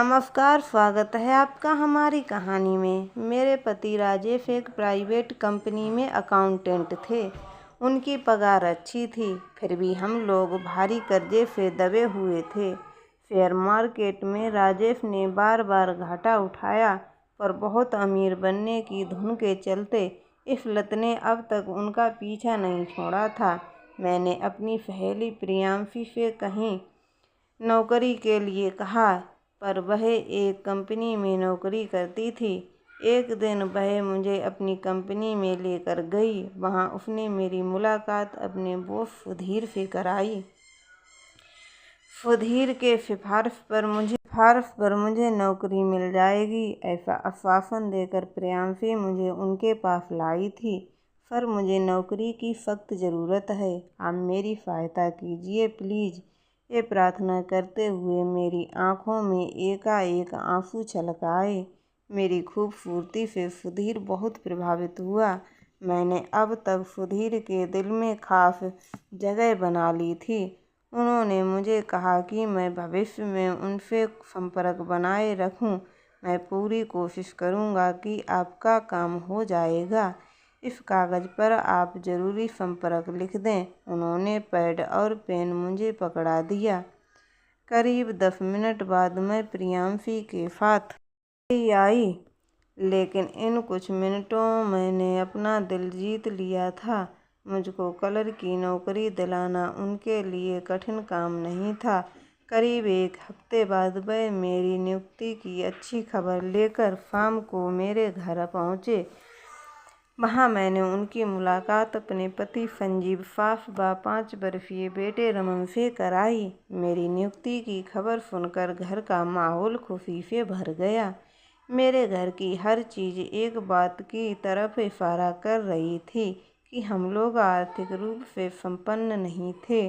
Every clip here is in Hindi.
नमस्कार, स्वागत है आपका हमारी कहानी में। मेरे पति राजेश एक प्राइवेट कंपनी में अकाउंटेंट थे। उनकी पगार अच्छी थी, फिर भी हम लोग भारी कर्जे से दबे हुए थे। शेयर मार्केट में राजेश ने बार बार घाटा उठाया, पर बहुत अमीर बनने की धुन के चलते इस लत ने अब तक उनका पीछा नहीं छोड़ा था। मैंने अपनी सहेली प्रियांशी से कहीं नौकरी के लिए कहा, पर वह एक कंपनी में नौकरी करती थी। एक दिन वह मुझे अपनी कंपनी में लेकर गई। वहाँ उसने मेरी मुलाकात अपने बॉस सुधीर से कराई। सुधीर के सिफारिश पर मुझे नौकरी मिल जाएगी, ऐसा आश्वासन देकर प्रियांशी मुझे उनके पास लाई थी। सर, मुझे नौकरी की सख्त ज़रूरत है, आप मेरी सहायता कीजिए प्लीज़। ये प्रार्थना करते हुए मेरी आंखों में एकाएक आंसू छलक आए। मेरी खूबसूरती से सुधीर बहुत प्रभावित हुआ। मैंने अब तक सुधीर के दिल में खास जगह बना ली थी। उन्होंने मुझे कहा कि मैं भविष्य में उनसे संपर्क बनाए रखूं। मैं पूरी कोशिश करूंगा कि आपका काम हो जाएगा। इस कागज़ पर आप ज़रूरी संपर्क लिख दें। उन्होंने पैड और पेन मुझे पकड़ा दिया। करीब 10 मिनट बाद मैं प्रियांशी के साथ आई, लेकिन इन कुछ मिनटों मैंने अपना दिल जीत लिया था। मुझको कलर की नौकरी दिलाना उनके लिए कठिन काम नहीं था। करीब एक हफ्ते बाद वह मेरी नियुक्ति की अच्छी खबर लेकर शाम को मेरे घर पहुँचे। वहाँ मैंने उनकी मुलाकात अपने पति संजीव साफ व 5 वर्षीय बेटे रमन से कराई। मेरी नियुक्ति की खबर सुनकर घर का माहौल खुशी से भर गया। मेरे घर की हर चीज़ एक बात की तरफ इशारा कर रही थी कि हम लोग आर्थिक रूप से संपन्न नहीं थे।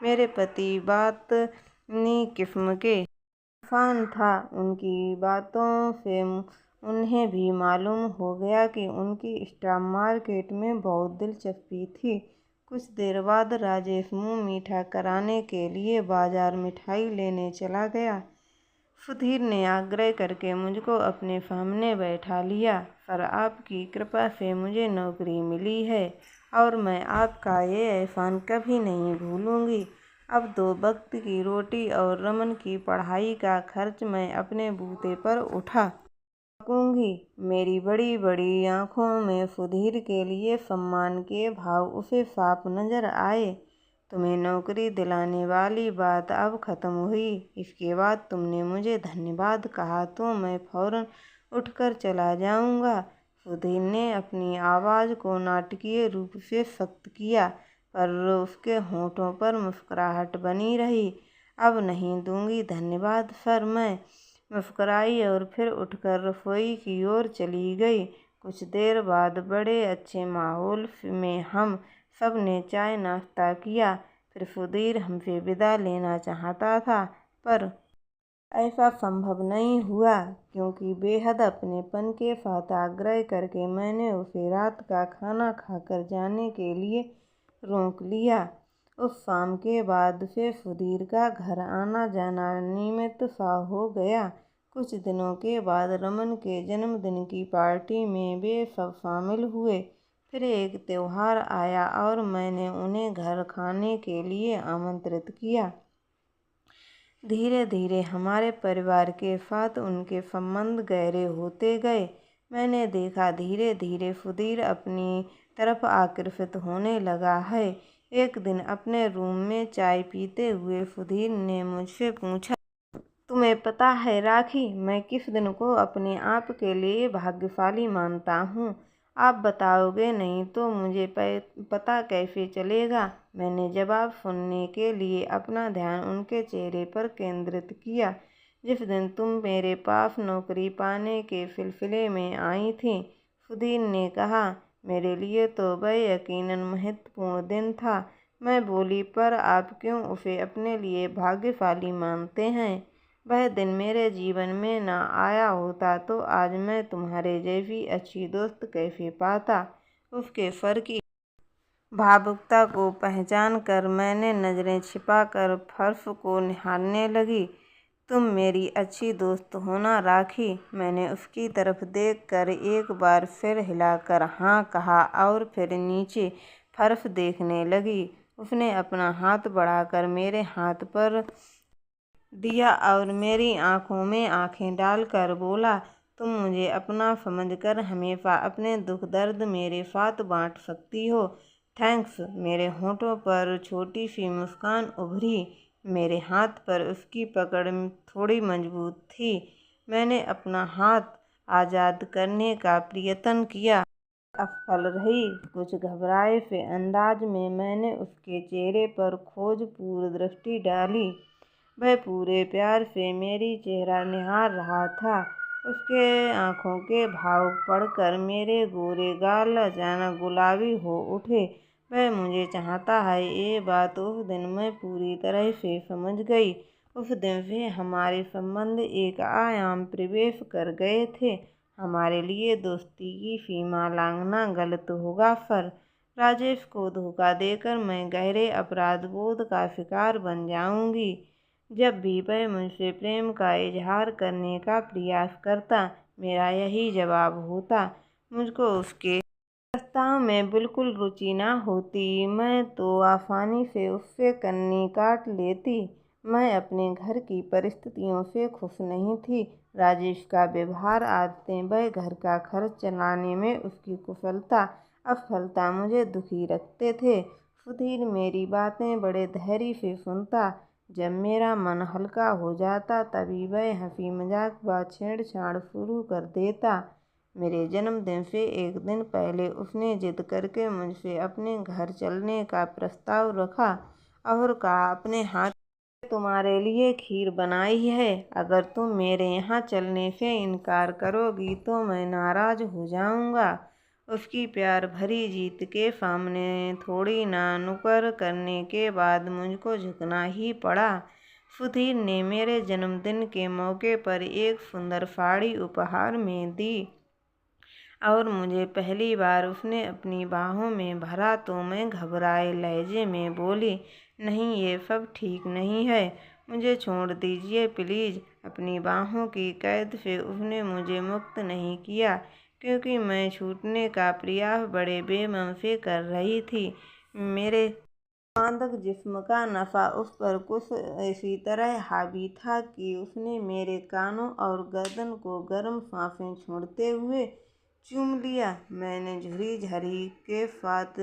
मेरे पति बातनी किस्म के इंसान था। उनकी बातों से उन्हें भी मालूम हो गया कि उनकी स्टॉक मार्केट में बहुत दिलचस्पी थी। कुछ देर बाद राजेश मुँह मीठा कराने के लिए बाजार मिठाई लेने चला गया। सुधीर ने आग्रह करके मुझको अपने सामने बैठा लिया। सर, आपकी कृपा से मुझे नौकरी मिली है और मैं आपका ये एहसान कभी नहीं भूलूंगी। अब 2 वक्त की रोटी और रमन की पढ़ाई का खर्च मैं अपने बूते पर उठा सकूंगी। मेरी बड़ी बड़ी आंखों में सुधीर के लिए सम्मान के भाव उसे साफ नजर आए। तुम्हें नौकरी दिलाने वाली बात अब खत्म हुई। इसके बाद तुमने मुझे धन्यवाद कहा तो मैं फौरन उठकर चला जाऊंगा। सुधीर ने अपनी आवाज़ को नाटकीय रूप से सख्त किया, पर उसके होठों पर मुस्कुराहट बनी रही। अब नहीं दूंगी धन्यवाद सर, मैं मुस्कुराई और फिर उठकर रसोई की ओर चली गई। कुछ देर बाद बड़े अच्छे माहौल में हम सब ने चाय नाश्ता किया। फिर सुधीर हमसे विदा लेना चाहता था, पर ऐसा संभव नहीं हुआ, क्योंकि बेहद अपनेपन के साथ आग्रह करके मैंने उसे रात का खाना खाकर जाने के लिए रोक लिया। उस शाम के बाद से सुधीर का घर आना जाना नियमित सा हो गया। कुछ दिनों के बाद रमन के जन्मदिन की पार्टी में वे सब शामिल हुए। फिर एक त्योहार आया और मैंने उन्हें घर खाने के लिए आमंत्रित किया। धीरे धीरे हमारे परिवार के साथ उनके संबंध गहरे होते गए। मैंने देखा धीरे धीरे सुधीर अपनी तरफ आकर्षित होने लगा है। एक दिन अपने रूम में चाय पीते हुए सुधीर ने मुझसे पूछा, तुम्हें पता है राखी, मैं किस दिन को अपने आप के लिए भाग्यशाली मानता हूँ? आप बताओगे नहीं तो मुझे पता कैसे चलेगा? मैंने जवाब सुनने के लिए अपना ध्यान उनके चेहरे पर केंद्रित किया। जिस दिन तुम मेरे पास नौकरी पाने के सिलसिले में आई थी, सुधीर ने कहा। मेरे लिए तो वह यकीनन महत्वपूर्ण दिन था। मैं बोली, पर आप क्यों उसे अपने लिए भाग्यशाली मानते हैं? वह दिन मेरे जीवन में ना आया होता तो आज मैं तुम्हारे जैसी अच्छी दोस्त कैसे पाता। उसके सर की भावुकता को पहचान कर मैंने नज़रें छिपाकर फर्श को निहारने लगी। तुम मेरी अच्छी दोस्त हो ना राखी। मैंने उसकी तरफ देखकर एक बार फिर हिलाकर हाँ कहा और फिर नीचे फर्श देखने लगी। उसने अपना हाथ बढ़ाकर मेरे हाथ पर दिया और मेरी आंखों में आंखें डालकर बोला, तुम मुझे अपना समझकर हमेशा अपने दुख दर्द मेरे साथ बांट सकती हो। थैंक्स। मेरे होठों पर छोटी सी मुस्कान उभरी। मेरे हाथ पर उसकी पकड़ थोड़ी मजबूत थी। मैंने अपना हाथ आज़ाद करने का प्रयत्न किया, असफल रही। कुछ घबराए से अंदाज में मैंने उसके चेहरे पर खोजपूर्ण दृष्टि डाली। वह पूरे प्यार से मेरी चेहरा निहार रहा था। उसके आंखों के भाव पढ़कर मेरे गोरे गाल अचानक गुलाबी हो उठे। वह मुझे चाहता है, ये बात उस दिन मैं पूरी तरह से समझ गई। उस दिन से हमारे संबंध एक आयाम प्रवेश कर गए थे। हमारे लिए दोस्ती की सीमा लांघना गलत होगा, पर राजेश को धोखा देकर मैं गहरे अपराध बोध का शिकार बन जाऊंगी। जब भी वह मुझसे प्रेम का इजहार करने का प्रयास करता, मेरा यही जवाब होता। मुझको उसके प्रस्ताव में बिल्कुल रुचि न होती। मैं तो आसानी से उससे कन्नी काट लेती। मैं अपने घर की परिस्थितियों से खुश नहीं थी। राजेश का व्यवहार, आदतें, वह घर का खर्च चलाने में उसकी कुशलता, असफलता मुझे दुखी रखते थे। सुधीर मेरी बातें बड़े धैर्य से सुनता। जब मेरा मन हल्का हो जाता तभी वह हंसी मजाक व छेड़छाड़ शुरू कर देता। मेरे जन्मदिन से एक दिन पहले उसने जिद करके मुझसे अपने घर चलने का प्रस्ताव रखा और कहा, अपने हाथ से तुम्हारे लिए खीर बनाई है। अगर तुम मेरे यहाँ चलने से इनकार करोगी तो मैं नाराज हो जाऊँगा। उसकी प्यार भरी जीत के सामने थोड़ी ना नुक्कड़ करने के बाद मुझको झुकना ही पड़ा। सुधीर ने मेरे जन्मदिन के मौके पर एक सुंदर साड़ी उपहार में दी और मुझे पहली बार उसने अपनी बाहों में भरा तो मैं घबराए लहजे में बोली, नहीं, ये सब ठीक नहीं है, मुझे छोड़ दीजिए प्लीज़। अपनी बाहों की कैद से उसने मुझे मुक्त नहीं किया, क्योंकि मैं छूटने का प्रयास बड़े बेमन से कर रही थी। मेरे मादक जिस्म का नशा उस पर कुछ इसी तरह हावी था कि उसने मेरे कानों और गर्दन को गर्म सांसें छोड़ते हुए चूम लिया। मैंने झुरी झरी के साथ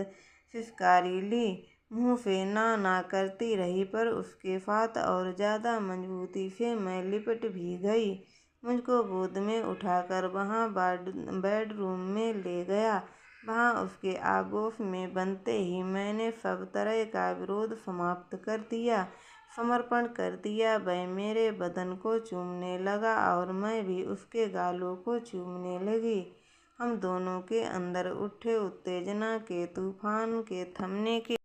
सिसकारी ली। मुंह से ना करती रही, पर उसके साथ और ज़्यादा मजबूती से मैं लिपट भी गई। मुझको गोद में उठाकर वहाँ बेडरूम में ले गया। वहाँ उसके आगोश में बनते ही मैंने सब तरह का विरोध समाप्त कर दिया, समर्पण कर दिया। वह मेरे बदन को चूमने लगा और मैं भी उसके गालों को चूमने लगी। हम दोनों के अंदर उठे उत्तेजना के तूफान के थमने के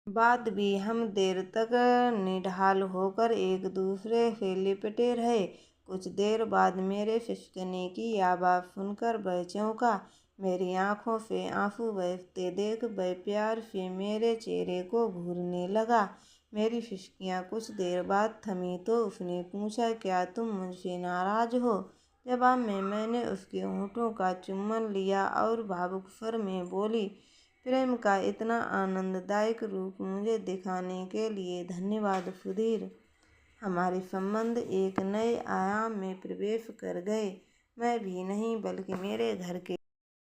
बाद भी हम देर तक निढाल होकर एक दूसरे से लिपटे रहे। कुछ देर बाद मेरे फिसकने की आवाज़ सुनकर वह चौंका। मेरी आंखों से आंसू बहते देख वह प्यार से मेरे चेहरे को घूरने लगा। मेरी फिसकियाँ कुछ देर बाद थमी तो उसने पूछा, क्या तुम मुझसे नाराज हो? जवाब में मैंने उसके होठों का चुम्बन लिया और भावुक स्वर में बोली, प्रेम का इतना आनंददायक रूप मुझे दिखाने के लिए धन्यवाद सुधीर। हमारे संबंध एक नए आयाम में प्रवेश कर गए। मैं भी नहीं, बल्कि मेरे घर के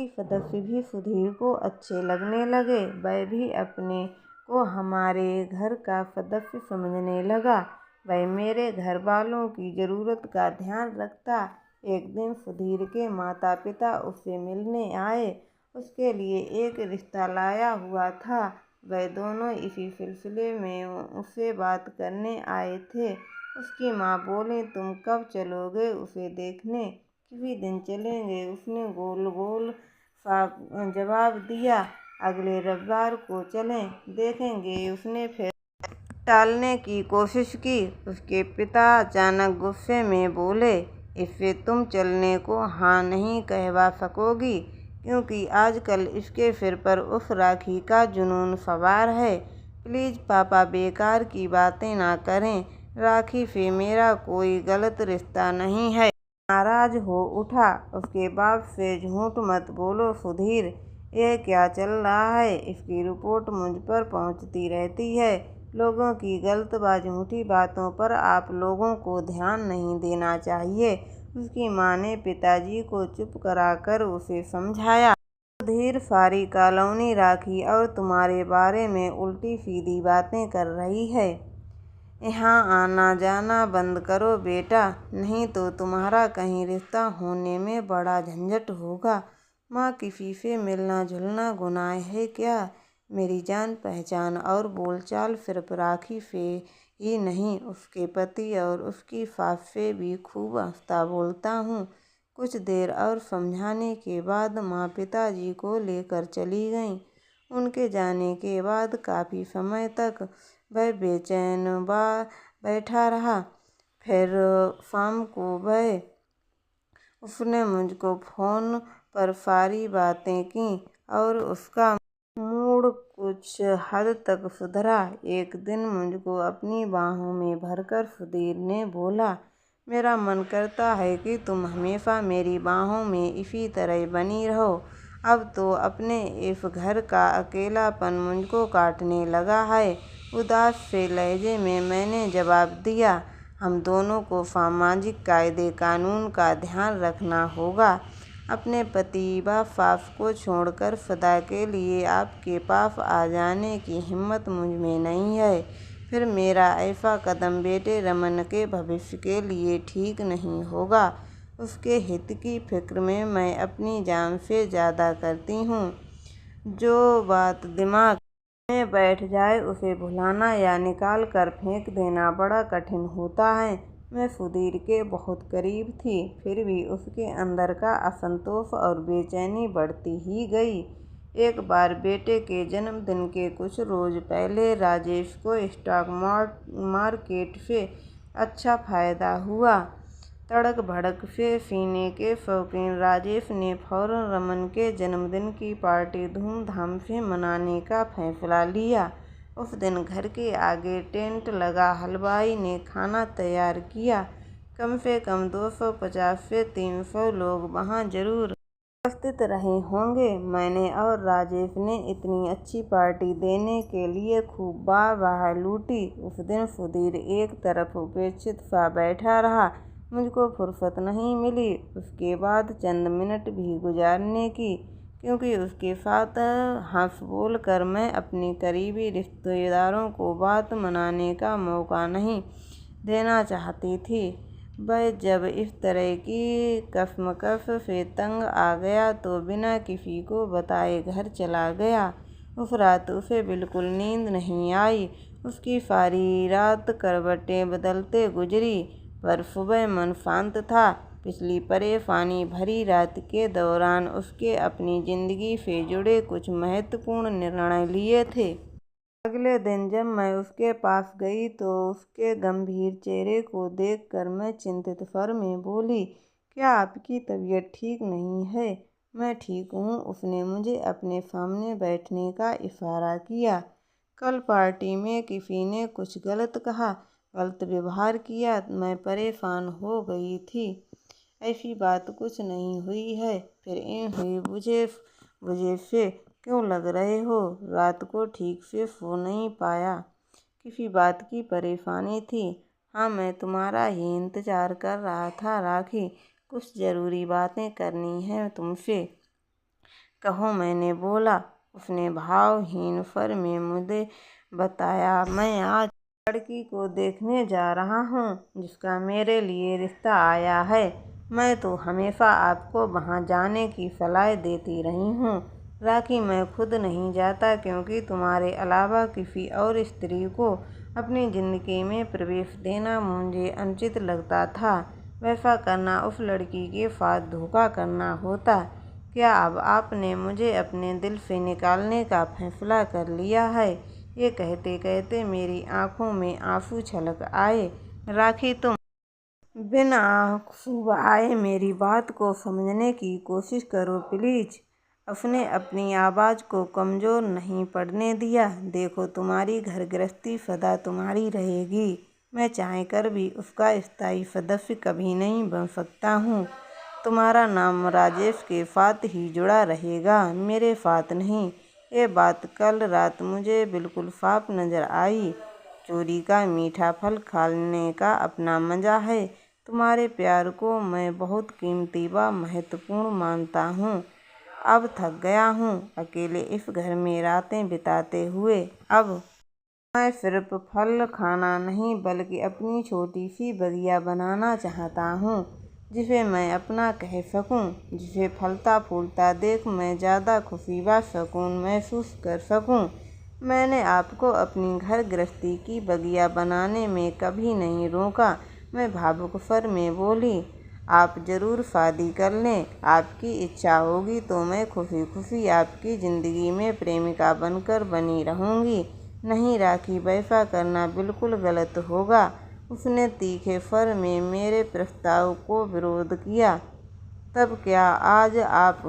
सदस्य भी सुधीर को अच्छे लगने लगे। वह भी अपने को हमारे घर का सदस्य समझने लगा। वह मेरे घर वालों की ज़रूरत का ध्यान रखता। एक दिन सुधीर के माता पिता उससे मिलने आए। उसके लिए एक रिश्ता लाया हुआ था। वह दोनों इसी सिलसिले में उससे बात करने आए थे। उसकी माँ बोली, तुम कब चलोगे उसे देखने? किसी दिन चलेंगे, उसने गोल गोल सा जवाब दिया। अगले रविवार को चलें, देखेंगे। उसने फिर टालने की कोशिश की। उसके पिता अचानक गुस्से में बोले, इससे तुम चलने को हाँ नहीं कहवा सकोगी, क्योंकि आजकल इसके सिर पर उस राखी का जुनून सवार है। प्लीज़ पापा, बेकार की बातें ना करें। राखी से मेरा कोई गलत रिश्ता नहीं है। नाराज हो उठा। उसके बाप से झूठ मत बोलो सुधीर, ये क्या चल रहा है? इसकी रिपोर्ट मुझ पर पहुंचती रहती है। लोगों की गलत व झूठी बातों पर आप लोगों को ध्यान नहीं देना चाहिए। उसकी माँ ने पिताजी को चुप कराकर उसे समझाया। सुधीर, सारी कॉलोनी राखी और तुम्हारे बारे में उल्टी सीधी बातें कर रही है। यहाँ आना जाना बंद करो बेटा, नहीं तो तुम्हारा कहीं रिश्ता होने में बड़ा झंझट होगा। माँ, किसी से मिलना जुलना गुनाह है क्या? मेरी जान पहचान और बोलचाल सिर्फ राखी से ही नहीं, उसके पति और उसकी सास से भी खूब हंसता बोलता हूँ। कुछ देर और समझाने के बाद माँ पिताजी को लेकर चली गईं। उनके जाने के बाद काफ़ी समय तक वह बेचैन बैठा रहा। फिर शाम को उसने मुझको फ़ोन पर सारी बातें की और उसका मूड कुछ हद तक सुधरा। एक दिन मुझको अपनी बाहों में भरकर सुधीर ने बोला, मेरा मन करता है कि तुम हमेशा मेरी बाहों में इसी तरह बनी रहो। अब तो अपने इस घर का अकेलापन मुझको काटने लगा है। उदास से लहजे में मैंने जवाब दिया, हम दोनों को सामाजिक कायदे कानून का ध्यान रखना होगा। अपने पति व सास को छोड़कर सदा के लिए आपके पास आ जाने की हिम्मत मुझ में नहीं है। फिर मेरा ऐसा कदम बेटे रमन के भविष्य के लिए ठीक नहीं होगा। उसके हित की फिक्र में मैं अपनी जान से ज़्यादा करती हूँ। जो बात दिमाग में बैठ जाए उसे भुलाना या निकाल कर फेंक देना बड़ा कठिन होता है। मैं सुधीर के बहुत करीब थी, फिर भी उसके अंदर का असंतोष और बेचैनी बढ़ती ही गई। एक बार बेटे के जन्मदिन के कुछ रोज पहले राजेश को स्टॉक मार्केट से अच्छा फायदा हुआ। तड़क भड़क से सीने के शौकीन राजेश ने फौरन रमन के जन्मदिन की पार्टी धूमधाम से मनाने का फैसला लिया। उस दिन घर के आगे टेंट लगा, हलवाई ने खाना तैयार किया। कम से कम 250 से 300 लोग वहाँ जरूर उपस्थित रहे होंगे। मैंने और राजेश ने इतनी अच्छी पार्टी देने के लिए खूब वाह लूटी। उस दिन सुधीर एक तरफ उपेक्षित सा बैठा रहा। मुझको फुर्सत नहीं मिली उसके बाद चंद मिनट भी गुजारने की, क्योंकि उसके साथ हंस बोल कर मैं अपने करीबी रिश्तेदारों को बात मनाने का मौका नहीं देना चाहती थी। वह जब इस तरह की कशमकश से तंग आ गया तो बिना किसी को बताए घर चला गया। उस रात उसे बिल्कुल नींद नहीं आई। उसकी सारी रात करवटें बदलते गुजरी, पर सुबह मन शांत था। पिछली परेशानी भरी रात के दौरान उसके अपनी जिंदगी से जुड़े कुछ महत्वपूर्ण निर्णय लिए थे। अगले दिन जब मैं उसके पास गई तो उसके गंभीर चेहरे को देखकर मैं चिंतित स्वर में बोली, क्या आपकी तबीयत ठीक नहीं है? मैं ठीक हूँ, उसने मुझे अपने सामने बैठने का इशारा किया। कल पार्टी में किसी ने कुछ गलत कहा, गलत व्यवहार किया, मैं परेशान हो गई थी। ऐसी बात कुछ नहीं हुई है, फिर इन हुई बुझे से क्यों लग रहे हो? रात को ठीक से सो नहीं पाया, किसी बात की परेशानी थी? हाँ, मैं तुम्हारा ही इंतज़ार कर रहा था राखी, कुछ ज़रूरी बातें करनी हैं तुमसे। कहो, मैंने बोला। उसने भावहीन स्वर में मुझे बताया, मैं आज लड़की को देखने जा रहा हूँ जिसका मेरे लिए रिश्ता आया है। मैं तो हमेशा आपको वहाँ जाने की सलाह देती रही हूँ राखी, मैं खुद नहीं जाता क्योंकि तुम्हारे अलावा किसी और स्त्री को अपनी ज़िंदगी में प्रवेश देना मुझे अनुचित लगता था। वैसा करना उस लड़की के साथ धोखा करना होता। क्या अब आपने मुझे अपने दिल से निकालने का फैसला कर लिया है? ये कहते कहते मेरी आंखों में आंसू छलक आए। राखी, तुम बिना आंसू बहाए मेरी बात को समझने की कोशिश करो प्लीज। उसने अपनी आवाज़ को कमज़ोर नहीं पड़ने दिया। देखो, तुम्हारी घर गृहस्थी सदा तुम्हारी रहेगी। मैं चाह कर भी उसका स्थायी सदस्य कभी नहीं बन सकता हूँ। तुम्हारा नाम राजेश के साथ ही जुड़ा रहेगा, मेरे साथ नहीं। ये बात कल रात मुझे बिल्कुल साफ नजर आई। चोरी का मीठा फल खाने का अपना मजा है। तुम्हारे प्यार को मैं बहुत कीमती व महत्वपूर्ण मानता हूँ। अब थक गया हूँ अकेले इस घर में रातें बिताते हुए। अब मैं सिर्फ फल खाना नहीं बल्कि अपनी छोटी सी बगिया बनाना चाहता हूँ, जिसे मैं अपना कह सकूँ, जिसे फलता फूलता देख मैं ज़्यादा खुशी व सुकून महसूस कर सकूँ। मैंने आपको अपनी घर गृहस्थी की बगिया बनाने में कभी नहीं रोका। मैं भावुक स्वर में बोली, आप ज़रूर शादी कर लें। आपकी इच्छा होगी तो मैं खुशी खुशी आपकी ज़िंदगी में प्रेमिका बनकर बनी रहूँगी। नहीं राखी, वैसा करना बिल्कुल गलत होगा। उसने तीखे स्वर में मेरे प्रस्ताव को विरोध किया। तब क्या आज आप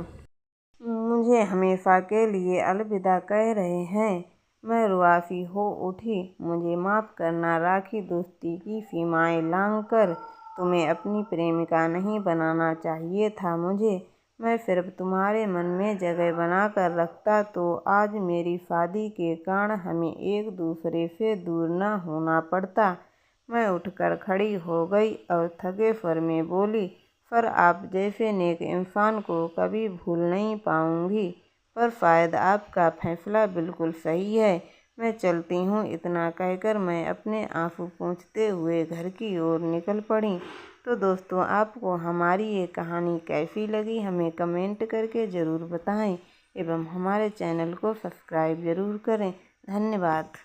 मुझे हमेशा के लिए अलविदा कह रहे हैं? मैं रुआसी हो उठी। मुझे माफ़ करना राखी, दोस्ती की सीमाएं लांघकर तुम्हें अपनी प्रेमिका नहीं बनाना चाहिए था मुझे। मैं सिर्फ तुम्हारे मन में जगह बना कर रखता तो आज मेरी शादी के कारण हमें एक दूसरे से दूर न होना पड़ता। मैं उठकर खड़ी हो गई और थके स्वर में बोली, पर आप जैसे नेक इंसान को कभी भूल नहीं पाऊंगी। पर शायद आपका फैसला बिल्कुल सही है। मैं चलती हूँ। इतना कहकर मैं अपने आंसू पोंछते हुए घर की ओर निकल पड़ी। तो दोस्तों, आपको हमारी ये कहानी कैसी लगी हमें कमेंट करके ज़रूर बताएं एवं हमारे चैनल को सब्सक्राइब ज़रूर करें। धन्यवाद।